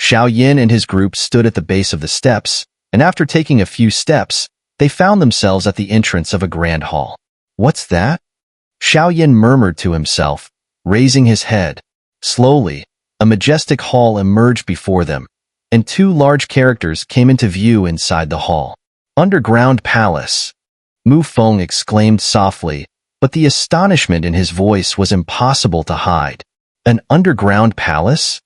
Xiao Yin and his group stood at the base of the steps, and after taking a few steps, they found themselves at the entrance of a grand hall. "What's that?" Xiao Yin murmured to himself, raising his head. Slowly, a majestic hall emerged before them, and two large characters came into view inside the hall. "Underground Palace," Mu Feng exclaimed softly, but the astonishment in his voice was impossible to hide. "An underground palace?"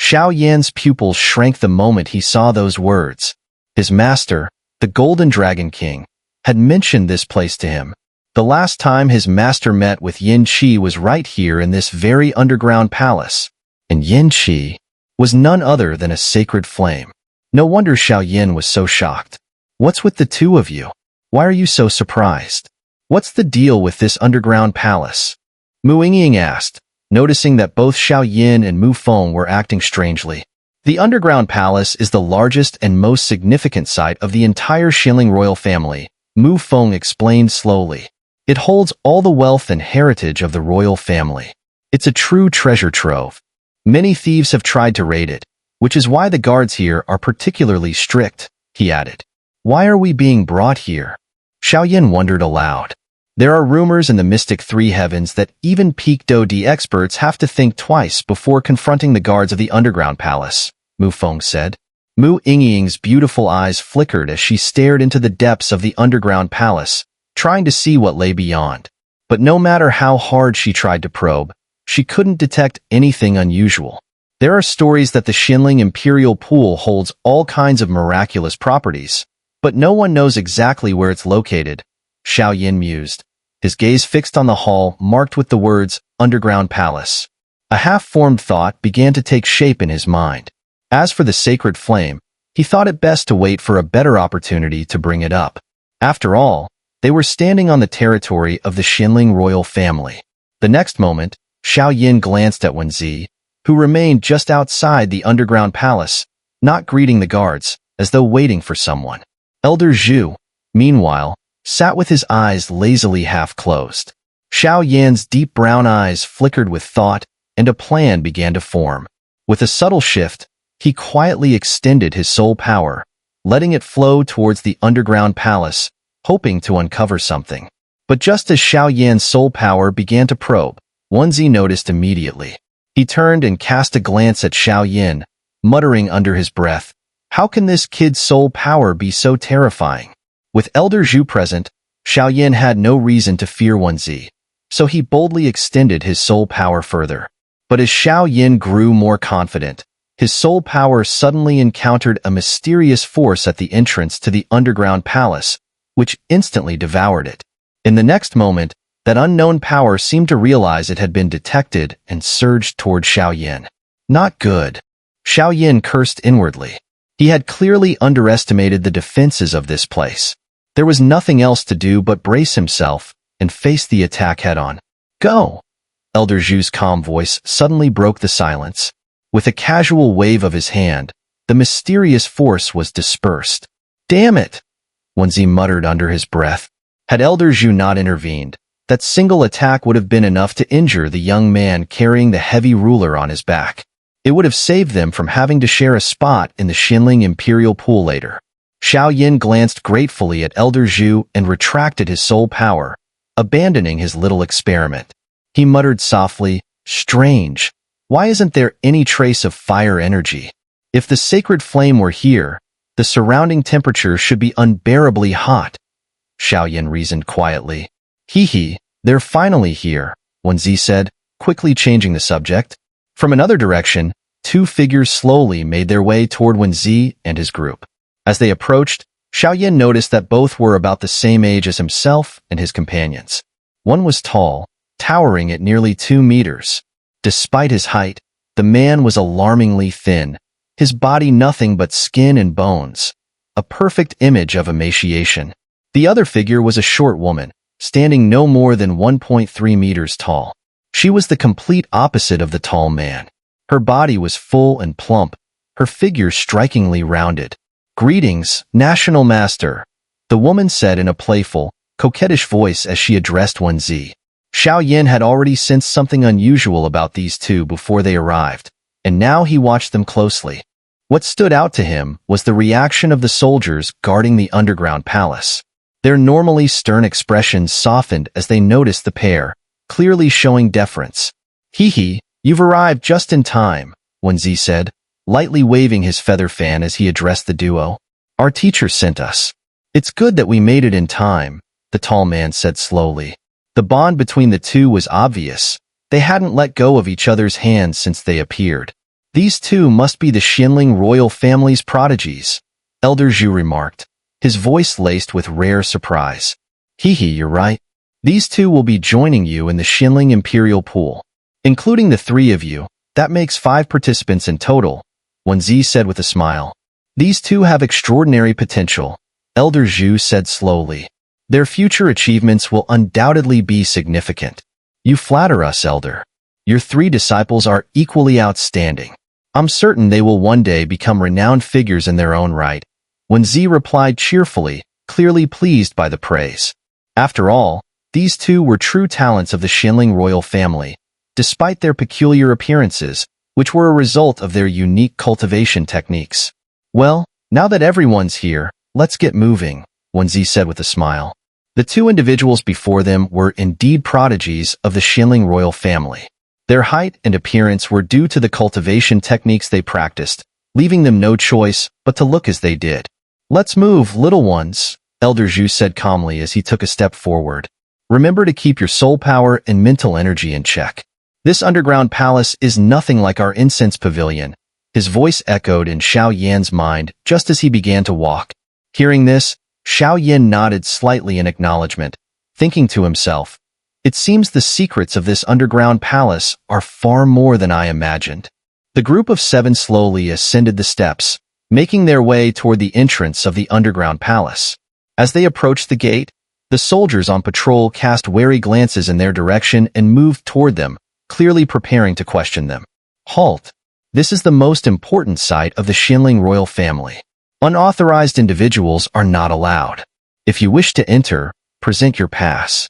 Xiao Yan's pupils shrank the moment he saw those words. His master, the Golden Dragon King, had mentioned this place to him. The last time his master met with Yin Qi was right here in this very underground palace, and Yin Qi was none other than a sacred flame. No wonder Xiao Yin was so shocked. "What's with the two of you? Why are you so surprised? What's the deal with this underground palace?" Mu Ying asked, noticing that both Xiao Yin and Mu Feng were acting strangely. "The underground palace is the largest and most significant site of the entire Xuanling royal family," Mu Feng explained slowly. "It holds all the wealth and heritage of the royal family. It's a true treasure trove. Many thieves have tried to raid it, which is why the guards here are particularly strict," he added. "Why are we being brought here?" Xiao Yin wondered aloud. "There are rumors in the Mystic Three Heavens that even Peak Do-D experts have to think twice before confronting the guards of the underground palace," Mu Feng said. Mu Ying's beautiful eyes flickered as she stared into the depths of the underground palace, trying to see what lay beyond. But no matter how hard she tried to probe, she couldn't detect anything unusual. There are stories that the Xuanling Imperial Pool holds all kinds of miraculous properties, but no one knows exactly where it's located, Xiao Yin mused, his gaze fixed on the hall marked with the words, "Underground Palace." A half-formed thought began to take shape in his mind. As for the sacred flame, he thought it best to wait for a better opportunity to bring it up. After all, they were standing on the territory of the Xuanling royal family. The next moment, Xiao Yin glanced at Wenzi, who remained just outside the underground palace, not greeting the guards, as though waiting for someone. Elder Zhu, meanwhile, sat with his eyes lazily half-closed. Xiao Yan's deep brown eyes flickered with thought, and a plan began to form. With a subtle shift, he quietly extended his soul power, letting it flow towards the underground palace, hoping to uncover something. But just as Xiao Yan's soul power began to probe, Wenzi noticed immediately. He turned and cast a glance at Xiao Yin, muttering under his breath, "How can this kid's soul power be so terrifying?" With Elder Zhu present, Xiao Yin had no reason to fear Wenzi, so he boldly extended his soul power further. But as Xiao Yin grew more confident, his soul power suddenly encountered a mysterious force at the entrance to the underground palace, which instantly devoured it. In the next moment, that unknown power seemed to realize it had been detected and surged toward Xiao Yin. Not good. Xiao Yin cursed inwardly. He had clearly underestimated the defenses of this place. There was nothing else to do but brace himself and face the attack head-on. "Go!" Elder Zhu's calm voice suddenly broke the silence. With a casual wave of his hand, the mysterious force was dispersed. "Damn it!" Wenzi muttered under his breath. Had Elder Zhu not intervened, that single attack would have been enough to injure the young man carrying the heavy ruler on his back. It would have saved them from having to share a spot in the Xuanling Imperial Pool later. Xiao Yin glanced gratefully at Elder Zhu and retracted his soul power, abandoning his little experiment. He muttered softly, "Strange. Why isn't there any trace of fire energy? If the sacred flame were here, the surrounding temperature should be unbearably hot." Xiao Yin reasoned quietly. "Hee, they're finally here," Wenzi said, quickly changing the subject. From another direction, two figures slowly made their way toward Wenzi and his group. As they approached, Xiao Yin noticed that both were about the same age as himself and his companions. One was tall, towering at nearly 2 meters. Despite his height, the man was alarmingly thin, his body nothing but skin and bones, a perfect image of emaciation. The other figure was a short woman, standing no more than 1.3 meters tall. She was the complete opposite of the tall man. Her body was full and plump, her figure strikingly rounded. "Greetings, National Master," the woman said in a playful, coquettish voice as she addressed Wenzi. Xiao Yin had already sensed something unusual about these two before they arrived, and now he watched them closely. What stood out to him was the reaction of the soldiers guarding the underground palace. Their normally stern expressions softened as they noticed the pair, clearly showing deference. "Hee, you've arrived just in time," Wenzi said, lightly waving his feather fan as he addressed the duo. "Our teacher sent us." "It's good that we made it in time," the tall man said slowly. The bond between the two was obvious. They hadn't let go of each other's hands since they appeared. "These two must be the Xuanling royal family's prodigies," Elder Zhu remarked, his voice laced with rare surprise. You're right. These two will be joining you in the Xuanling Imperial Pool. Including the three of you, that makes 5 participants in total," Wenzi said with a smile. "These two have extraordinary potential," Elder Zhu said slowly. "Their future achievements will undoubtedly be significant." "You flatter us, Elder. Your 3 disciples are equally outstanding. I'm certain they will one day become renowned figures in their own right," Wenzi replied cheerfully, clearly pleased by the praise. After all, these two were true talents of the Xuanling royal family, despite their peculiar appearances, which were a result of their unique cultivation techniques. "Well, now that everyone's here, let's get moving," Wenzi said with a smile. The 2 individuals before them were indeed prodigies of the Xuanling royal family. Their height and appearance were due to the cultivation techniques they practiced, leaving them no choice but to look as they did. "Let's move, little ones," Elder Zhu said calmly as he took a step forward. "Remember to keep your soul power and mental energy in check. This underground palace is nothing like our incense pavilion." His voice echoed in Xiao Yan's mind just as he began to walk. Hearing this, Xiao Yan nodded slightly in acknowledgement, thinking to himself, "It seems the secrets of this underground palace are far more than I imagined." The group of 7 slowly ascended the steps, making their way toward the entrance of the underground palace. As they approached the gate, the soldiers on patrol cast wary glances in their direction and moved toward them, clearly preparing to question them. "Halt! This is the most important site of the Xuanling royal family. Unauthorized individuals are not allowed. If you wish to enter, present your pass."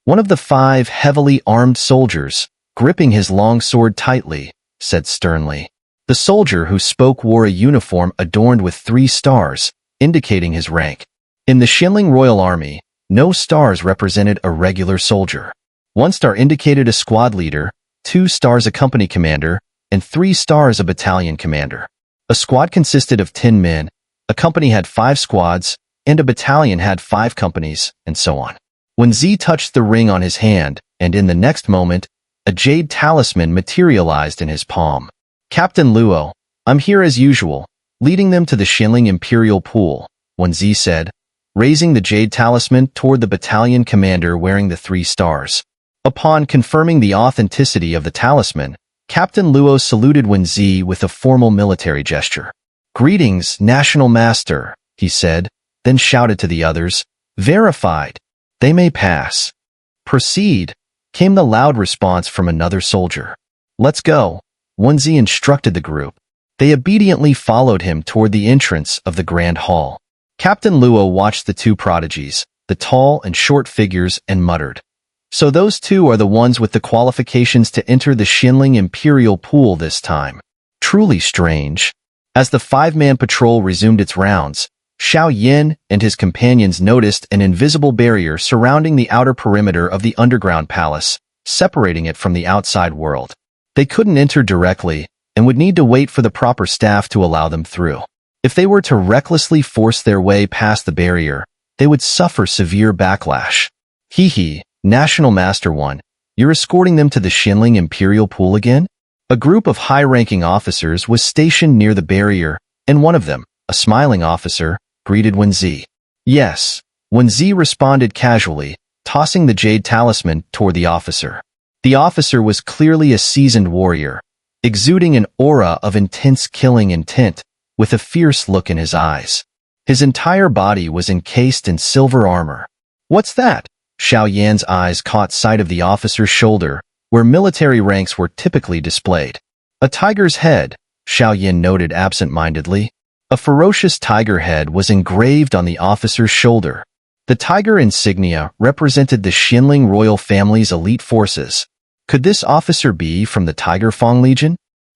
One of the 5 heavily armed soldiers, gripping his long sword tightly, said sternly. The soldier who spoke wore a uniform adorned with 3 stars, indicating his rank. In the Xuanling royal army, no stars represented a regular soldier. 1 star indicated a squad leader, 2 stars a company commander, and 3 stars a battalion commander. A squad consisted of 10 men, a company had 5 squads, and a battalion had 5 companies, and so on. Wenzi touched the ring on his hand, and in the next moment, a jade talisman materialized in his palm. "Captain Luo, I'm here as usual, leading them to the Xuanling Imperial Pool," Wenzi said, raising the jade talisman toward the battalion commander wearing the 3 stars. Upon confirming the authenticity of the talisman, Captain Luo saluted Wenzi with a formal military gesture. "Greetings, National Master," he said, then shouted to the others, "Verified. They may pass." "Proceed," came the loud response from another soldier. "Let's go," Wenzi instructed the group. They obediently followed him toward the entrance of the Grand Hall. Captain Luo watched the 2 prodigies, the tall and short figures, and muttered, "So those 2 are the ones with the qualifications to enter the Xuanling Imperial Pool this time. Truly strange." As the 5-man patrol resumed its rounds, Xiao Yan and his companions noticed an invisible barrier surrounding the outer perimeter of the underground palace, separating it from the outside world. They couldn't enter directly and would need to wait for the proper staff to allow them through. If they were to recklessly force their way past the barrier, they would suffer severe backlash. National Master 1, you're escorting them to the Xuanling Imperial Pool again?" A group of high-ranking officers was stationed near the barrier, and one of them, a smiling officer, greeted Wenzi. "Yes," Wenzi responded casually, tossing the jade talisman toward the officer. The officer was clearly a seasoned warrior, exuding an aura of intense killing intent, with a fierce look in his eyes. His entire body was encased in silver armor. "What's that?" Xiao Yan's eyes caught sight of the officer's shoulder, where military ranks were typically displayed. "A tiger's head," Xiao Yan noted absent-mindedly. A ferocious tiger head was engraved on the officer's shoulder. The tiger insignia represented the Xuanling royal family's elite forces. Could this officer be from the Tiger Fang Legion?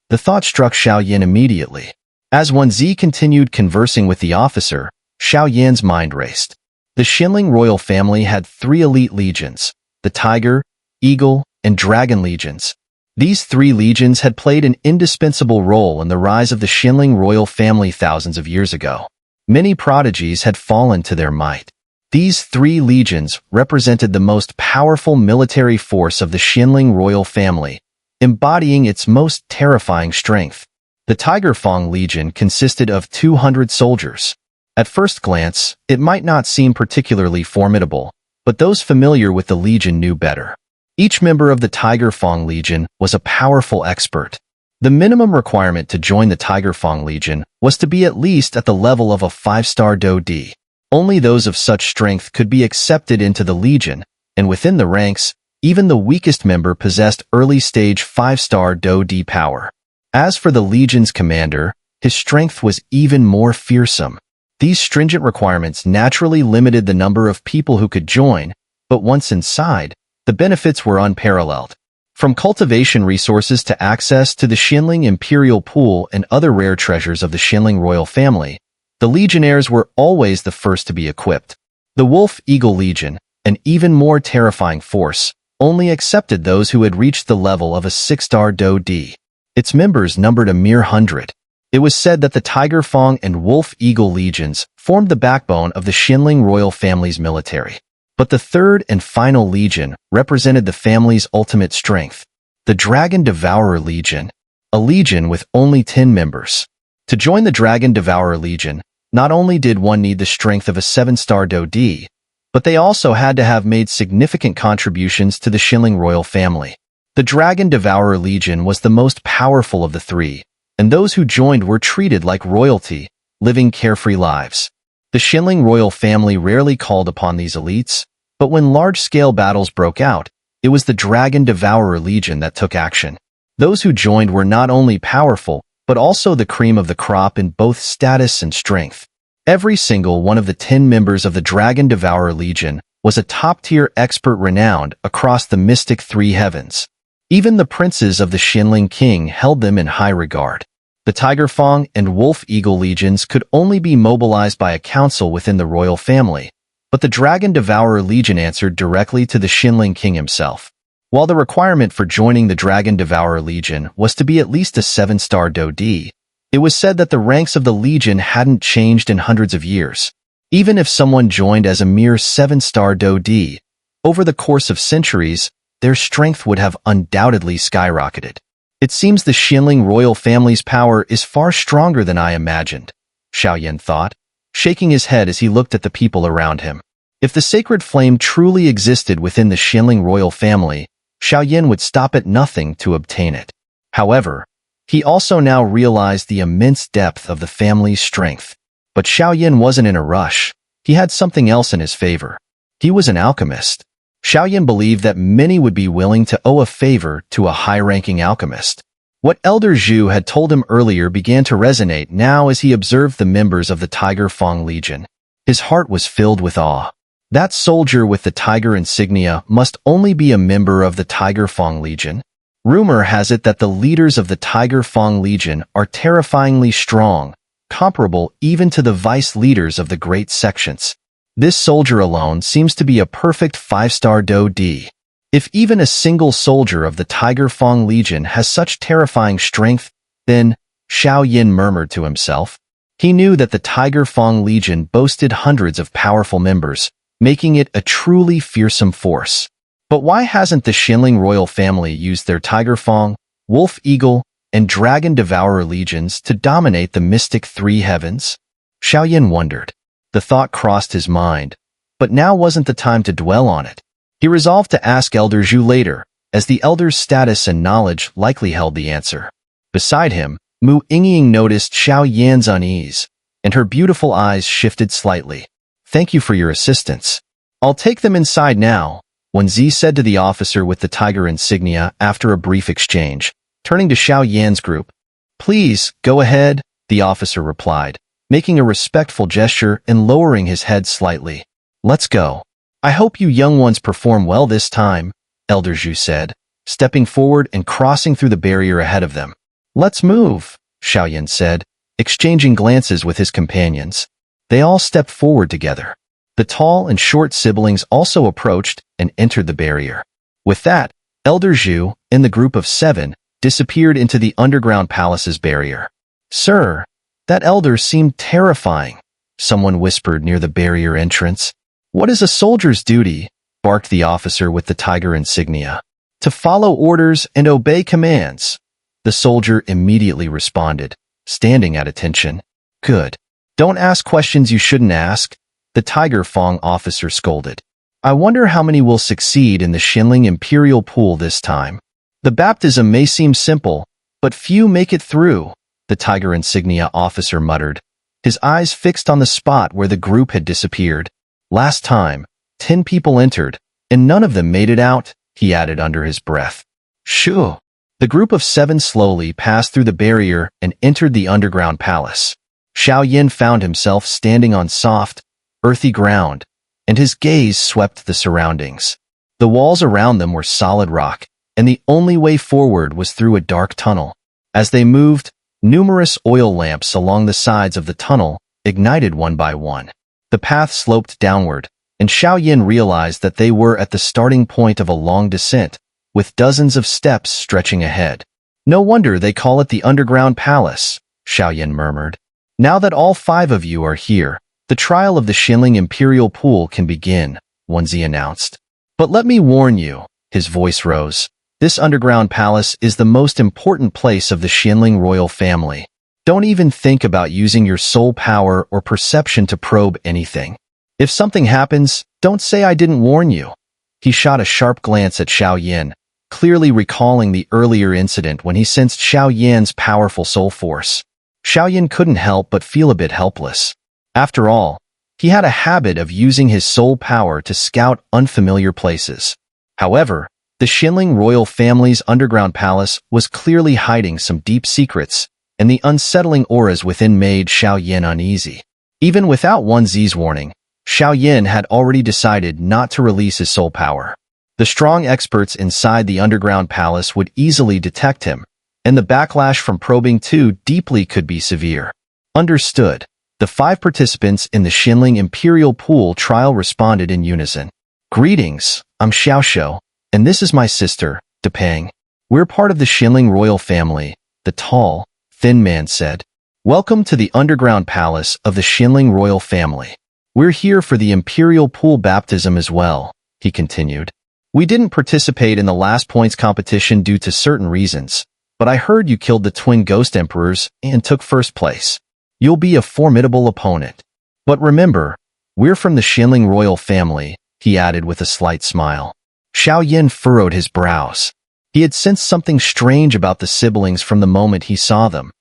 The thought struck Xiao Yan immediately. As Wenzi continued conversing with the officer, Xiao Yan's mind raced. The Xuanling royal family had 3 elite legions, the Tiger, Eagle, and Dragon legions. These 3 legions had played an indispensable role in the rise of the Xuanling royal family thousands of years ago. Many prodigies had fallen to their might. These 3 legions represented the most powerful military force of the Xuanling royal family, embodying its most terrifying strength. The Tiger Fang Legion consisted of 200 soldiers. At first glance, it might not seem particularly formidable, but those familiar with the legion knew better. Each member of the Tiger Fang Legion was a powerful expert. The minimum requirement to join the Tiger Fang Legion was to be at least at the level of a 5-star Do D. Only those of such strength could be accepted into the legion, and within the ranks, even the weakest member possessed early-stage 5-star Do D power. As for the legion's commander, his strength was even more fearsome. These stringent requirements naturally limited the number of people who could join, but once inside, the benefits were unparalleled. From cultivation resources to access to the Xuanling Imperial Pool and other rare treasures of the Xuanling royal family, the legionnaires were always the first to be equipped. The Wolf Eagle Legion, an even more terrifying force, only accepted those who had reached the level of a 6-star Do D. Its members numbered a mere 100. It was said that the Tiger Fang and Wolf Eagle legions formed the backbone of the Xuanling royal family's military. But the 3rd and final legion represented the family's ultimate strength, the Dragon Devourer Legion, a legion with only 10 members. To join the Dragon Devourer Legion, not only did one need the strength of a 7-star Do D, but they also had to have made significant contributions to the Xuanling royal family. The Dragon Devourer Legion was the most powerful of the 3, and those who joined were treated like royalty, living carefree lives. The Xuanling royal family rarely called upon these elites, but when large-scale battles broke out, it was the Dragon Devourer Legion that took action. Those who joined were not only powerful, but also the cream of the crop in both status and strength. Every single one of the 10 members of the Dragon Devourer Legion was a top-tier expert renowned across the mystic 3 heavens. Even the princes of the Xuanling king held them in high regard. The Tiger Fang and Wolf Eagle legions could only be mobilized by a council within the royal family, but the Dragon Devourer Legion answered directly to the Xuanling king himself. While the requirement for joining the Dragon Devourer Legion was to be at least a 7-star Do D, it was said that the ranks of the legion hadn't changed in hundreds of years. Even if someone joined as a mere 7-star Do D, over the course of centuries, their strength would have undoubtedly skyrocketed. It seems the Xuanling royal family's power is far stronger than I imagined, Xiao Yan thought, shaking his head as he looked at the people around him. If the sacred flame truly existed within the Xuanling royal family, Xiao Yan would stop at nothing to obtain it. However, he also now realized the immense depth of the family's strength. But Xiao Yan wasn't in a rush. He had something else in his favor. He was an alchemist. Xiao Yan believed that many would be willing to owe a favor to a high-ranking alchemist. What Elder Zhu had told him earlier began to resonate now as he observed the members of the Tiger Fang Legion. His heart was filled with awe. That soldier with the tiger insignia must only be a member of the Tiger Fang Legion. Rumor has it that the leaders of the Tiger Fang Legion are terrifyingly strong, comparable even to the vice leaders of the great sections. This soldier alone seems to be a perfect 5-star Do D. If even a single soldier of the Tiger Fang Legion has such terrifying strength, then, Xiao Yan murmured to himself. He knew that the Tiger Fang Legion boasted hundreds of powerful members, making it a truly fearsome force. But why hasn't the Xuanling royal family used their Tiger Fang, Wolf Eagle, and Dragon Devourer legions to dominate the mystic 3 heavens? Xiao Yan wondered. The thought crossed his mind, but now wasn't the time to dwell on it. He resolved to ask Elder Zhu later, as the elder's status and knowledge likely held the answer. Beside him, Mu Yingying noticed Xiao Yan's unease, and her beautiful eyes shifted slightly. "Thank you for your assistance. I'll take them inside now," Wenzi said to the officer with the tiger insignia after a brief exchange, turning to Xiao Yan's group. "Please, go ahead," the officer replied, making a respectful gesture and lowering his head slightly. "Let's go. I hope you young ones perform well this time," Elder Zhu said, stepping forward and crossing through the barrier ahead of them. "Let's move," Xiao Yan said, exchanging glances with his companions. They all stepped forward together. The tall and short siblings also approached and entered the barrier. With that, Elder Xiao, in the group of 7, disappeared into the underground palace's barrier. "Sir, that elder seemed terrifying," someone whispered near the barrier entrance. "What is a soldier's duty?" barked the officer with the tiger insignia. "To follow orders and obey commands," the soldier immediately responded, standing at attention. "Good. Don't ask questions you shouldn't ask," the Tiger Fong officer scolded. "I wonder how many will succeed in the Xuanling Imperial Pool this time. The baptism may seem simple, but few make it through," the Tiger Insignia officer muttered, his eyes fixed on the spot where the group had disappeared. "Last time, 10 people entered, and none of them made it out," he added under his breath. "Shoo!" The group of 7 slowly passed through the barrier and entered the underground palace. Xiao found himself standing on soft, earthy ground, and his gaze swept the surroundings. The walls around them were solid rock, and the only way forward was through a dark tunnel. As they moved, numerous oil lamps along the sides of the tunnel ignited one by one. The path sloped downward, and Xiao realized that they were at the starting point of a long descent, with dozens of steps stretching ahead. "No wonder they call it the underground palace," Xiao murmured. "Now that all 5 of you are here, the trial of the Xuanling Imperial Pool can begin," Wenzi announced. "But let me warn you," his voice rose, "this underground palace is the most important place of the Xuanling royal family. Don't even think about using your soul power or perception to probe anything. If something happens, don't say I didn't warn you." He shot a sharp glance at Xiao, clearly recalling the earlier incident when he sensed Xiao powerful soul force. Xiao couldn't help but feel a bit helpless. After all, he had a habit of using his soul power to scout unfamiliar places. However, the Xuanling royal family's underground palace was clearly hiding some deep secrets, and the unsettling auras within made Xiao uneasy. Even without Wenzi's warning, Xiao had already decided not to release his soul power. The strong experts inside the underground palace would easily detect him, and the backlash from probing too deeply could be severe. Understood. The 5 participants in the Xuanling Imperial Pool trial responded in unison. "Greetings, I'm Xiao, and this is my sister, Depeng. We're part of the Xuanling royal family," the tall, thin man said. "Welcome to the underground palace of the Xuanling royal family. We're here for the Imperial Pool baptism as well," he continued. "We didn't participate in the last points competition due to certain reasons, but I heard you killed the twin ghost emperors and took first place. You'll be a formidable opponent. But remember, we're from the Xuanling royal family," he added with a slight smile. Xiao furrowed his brows. He had sensed something strange about the siblings from the moment he saw them.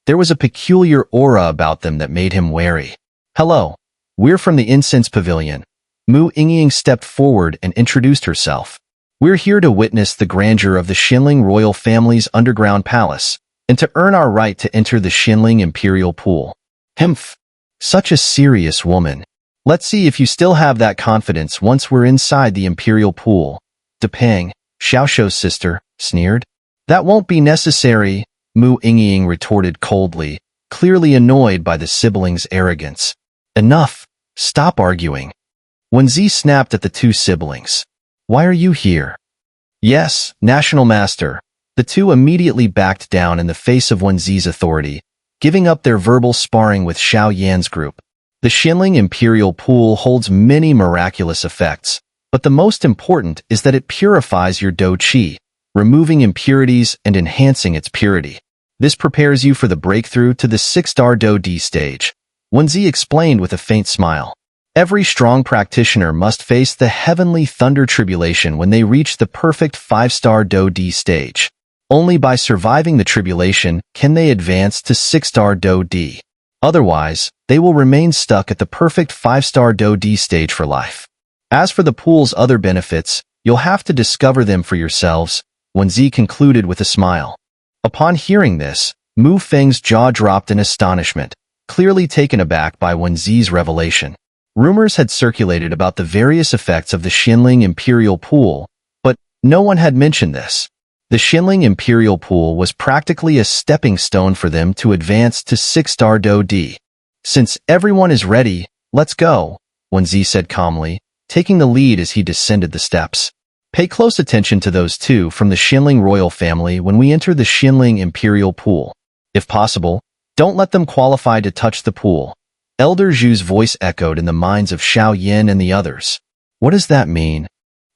There was a peculiar aura about them that made him wary. "Hello, we're from the Incense Pavilion." Mu Yingying stepped forward and introduced herself. "We're here to witness the grandeur of the Xuanling royal family's underground palace, and to earn our right to enter the Xuanling Imperial Pool." "Humph. Such a serious woman. Let's see if you still have that confidence once we're inside the Imperial Pool," Depeng, Xiao's sister, sneered. "That won't be necessary," Mu Yingying retorted coldly, clearly annoyed by the siblings' arrogance. "Enough. Stop arguing." Wenzi snapped at the 2 siblings. "Why are you here?" "Yes, National Master." The 2 immediately backed down in the face of Wenzi's authority, giving up their verbal sparring with Xiao group. The Xuanling Imperial Pool holds many miraculous effects, but the most important is that it purifies your Do Qi, removing impurities and enhancing its purity. This prepares you for the breakthrough to the 6-star Do D stage, Wenzi explained with a faint smile. Every strong practitioner must face the heavenly thunder tribulation when they reach the perfect 5-star Do D stage. Only by surviving the tribulation can they advance to 6-star Do D. Otherwise, they will remain stuck at the perfect 5-star Do D stage for life. As for the pool's other benefits, you'll have to discover them for yourselves, Wenzi concluded with a smile. Upon hearing this, Mu Feng's jaw dropped in astonishment, clearly taken aback by Wenzi's revelation. Rumors had circulated about the various effects of the Xuanling Imperial Pool, but no one had mentioned this. The Xuanling Imperial Pool was practically a stepping stone for them to advance to 6-star Do D. Since everyone is ready, let's go, Wenzi said calmly, taking the lead as he descended the steps. Pay close attention to those two from the Xuanling royal family when we enter the Xuanling Imperial Pool. If possible, don't let them qualify to touch the pool. Elder Zhu's voice echoed in the minds of Xiao and the others. What does that mean?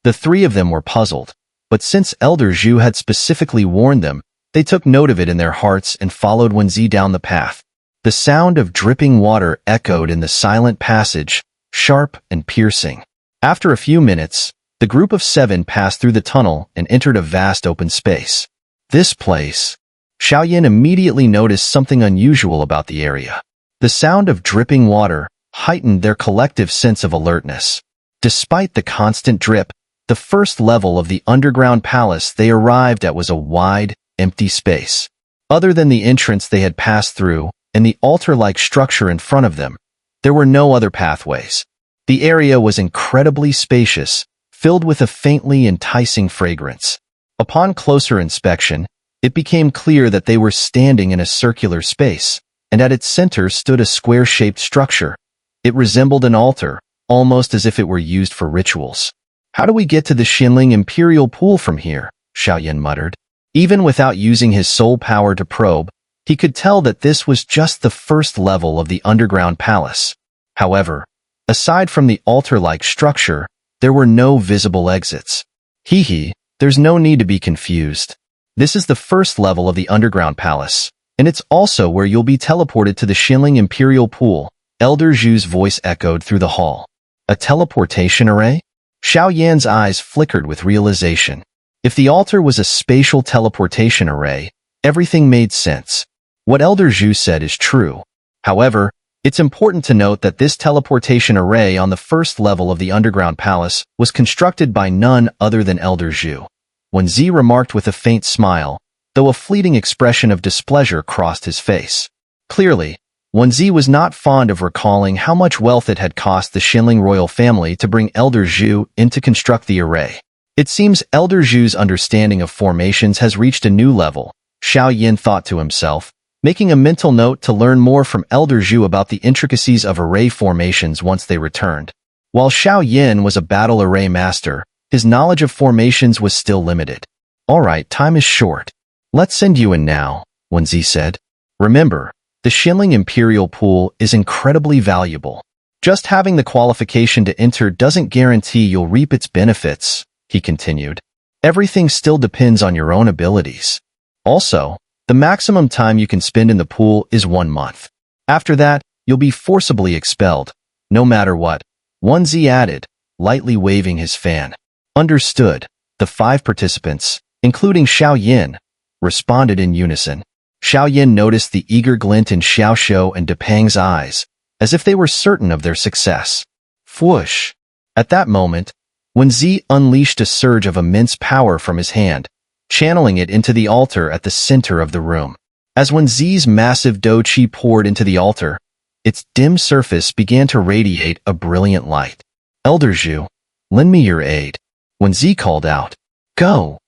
The three of them were puzzled, but since Elder Zhu had specifically warned them, they took note of it in their hearts and followed Wenzi down the path. The sound of dripping water echoed in the silent passage, sharp and piercing. After a few minutes, the group of 7 passed through the tunnel and entered a vast open space. This place. Xiao immediately noticed something unusual about the area. The sound of dripping water heightened their collective sense of alertness. Despite the constant drip, the first level of the underground palace they arrived at was a wide, empty space. Other than the entrance they had passed through and the altar-like structure in front of them, there were no other pathways. The area was incredibly spacious, filled with a faintly enticing fragrance. Upon closer inspection, it became clear that they were standing in a circular space, and at its center stood a square-shaped structure. It resembled an altar, almost as if it were used for rituals. How do we get to the Xuanling Imperial Pool from here? Xiao muttered. Even without using his soul power to probe, he could tell that this was just the first level of the underground palace. However, aside from the altar-like structure, there were no visible exits. There's no need to be confused. This is the first level of the underground palace, and it's also where you'll be teleported to the Xuanling Imperial Pool. Elder Zhu's voice echoed through the hall. A teleportation array? Xiao eyes flickered with realization. If the altar was a spatial teleportation array, everything made sense. What Elder Zhu said is true. However, it's important to note that this teleportation array on the first level of the underground palace was constructed by none other than Elder Zhu. Wenzi remarked with a faint smile, though a fleeting expression of displeasure crossed his face. Clearly, Wenzi was not fond of recalling how much wealth it had cost the Xuanling royal family to bring Elder Zhu in to construct the array. It seems Elder Zhu's understanding of formations has reached a new level, Xiao thought to himself, making a mental note to learn more from Elder Zhu about the intricacies of array formations once they returned. While Xiao was a battle array master, his knowledge of formations was still limited. Alright, time is short. Let's send you in now, Wenzi said. Remember, the Xuanling Imperial Pool is incredibly valuable. Just having the qualification to enter doesn't guarantee you'll reap its benefits, he continued. Everything still depends on your own abilities. Also, the maximum time you can spend in the pool is 1 month. After that, you'll be forcibly expelled, no matter what, Wenzi added, lightly waving his fan. Understood. The 5 participants, including Xiao responded in unison. Xiao noticed the eager glint in Xiao and Depang's eyes, as if they were certain of their success. Whoosh! At that moment, Wenzi unleashed a surge of immense power from his hand, channeling it into the altar at the center of the room. As Wenzi's massive Do Qi poured into the altar, its dim surface began to radiate a brilliant light. Elder Zhu, lend me your aid, Wenzi called out. Go!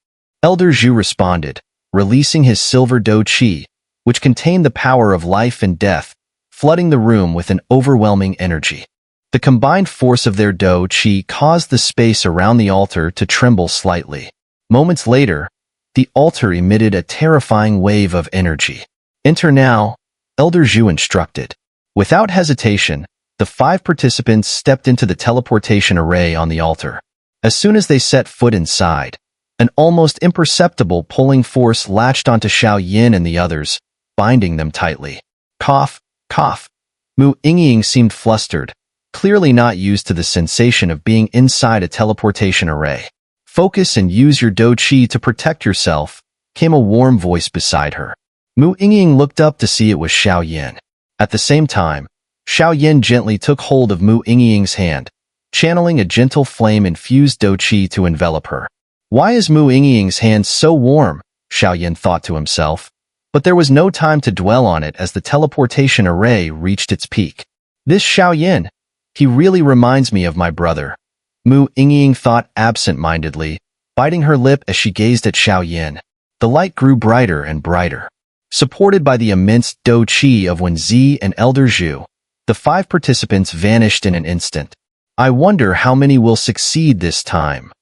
Elder Zhu responded, releasing his silver Do Qi, which contained the power of life and death, flooding the room with an overwhelming energy. The combined force of their Do Qi caused the space around the altar to tremble slightly. Moments later, the altar emitted a terrifying wave of energy. Enter now, Elder Zhu instructed. Without hesitation, the 5 participants stepped into the teleportation array on the altar. As soon as they set foot inside, an almost imperceptible pulling force latched onto Xiao and the others, binding them tightly. Cough, cough. Mu Yingying seemed flustered, clearly not used to the sensation of being inside a teleportation array. Focus and use your Do Qi to protect yourself, came a warm voice beside her. Mu Yingying looked up to see it was Xiao. At the same time, Xiao gently took hold of Mu Yingying's hand, channeling a gentle flame-infused Do Qi to envelop her. Why is Mu Yingying's hand so warm? Xiao thought to himself. But there was no time to dwell on it as the teleportation array reached its peak. This Xiao, he really reminds me of my brother. Mu Yingying thought absent-mindedly, biting her lip as she gazed at Xiao. The light grew brighter and brighter. Supported by the immense dou qi of Wenzi and Elder Zhu, the 5 participants vanished in an instant. I wonder how many will succeed this time,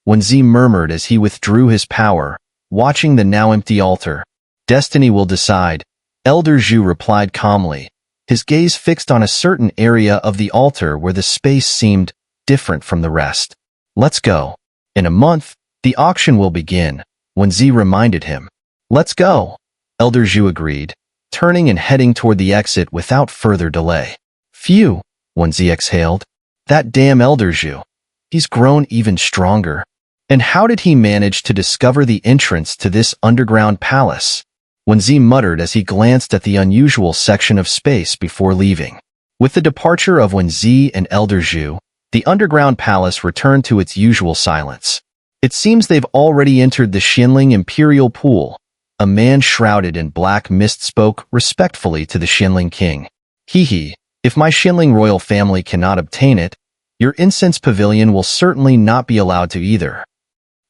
Wenzi murmured as he withdrew his power, watching the now empty altar. Destiny will decide, Elder Zhu replied calmly, his gaze fixed on a certain area of the altar where the space seemed different from the rest. Let's go. In a month, the auction will begin, Wenzi reminded him. Let's go, Elder Zhu agreed, turning and heading toward the exit without further delay. Phew, Wenzi exhaled. That damn Elder Zhu. He's grown even stronger. And how did he manage to discover the entrance to this underground palace? Wenzi muttered as he glanced at the unusual section of space before leaving. With the departure of Wenzi and Elder Zhu, the underground palace returned to its usual silence. It seems they've already entered the Xuanling Imperial Pool. A man shrouded in black mist spoke respectfully to the Xuanling king. Hee, if my Xuanling royal family cannot obtain it, your incense pavilion will certainly not be allowed to either.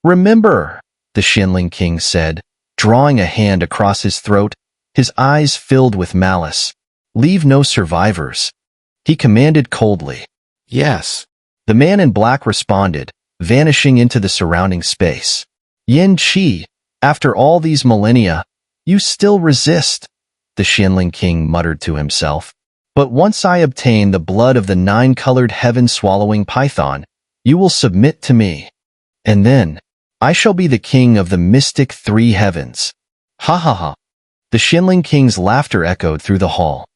Remember, the Xuanling king said, drawing a hand across his throat, his eyes filled with malice. Leave no survivors. He commanded coldly. Yes. The man in black responded, vanishing into the surrounding space. Yin Qi, after all these millennia, you still resist, the Xuanling king muttered to himself. But once I obtain the blood of the 9-colored heaven-swallowing python, you will submit to me. And then, I shall be the king of the mystic 3 heavens. Ha ha ha. The Xuanling king's laughter echoed through the hall.